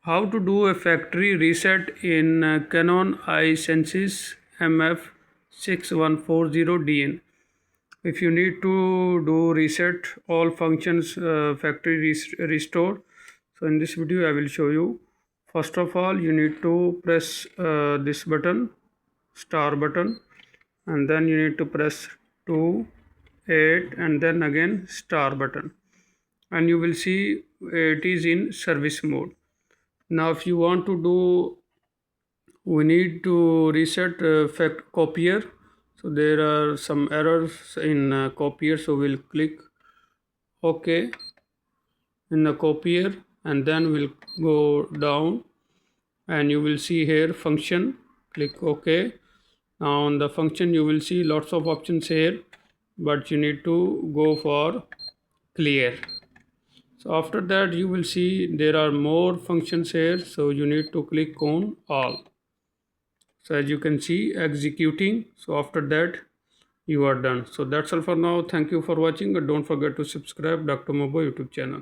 How to do a factory reset in Canon iSenses MF6140dn. If you need to do reset all functions factory restore, so in this video I will show you. First of all, you need to press this button, star button, and then you need to press 2, 8, and then again star button, and you will see it is in service mode. Now if you want to do, we need to reset copier. So there are some errors in copier, so we'll click OK in the copier, and then we'll go down and you will see here function, click OK. Now on the function you will see lots of options here, but you need to go for clear. So after that you will see there are more functions here, so you need to click on all. So as you can see, executing. So after that you are done. So that's all for now. Thank you for watching, and don't forget to subscribe Dr. Mobo YouTube channel.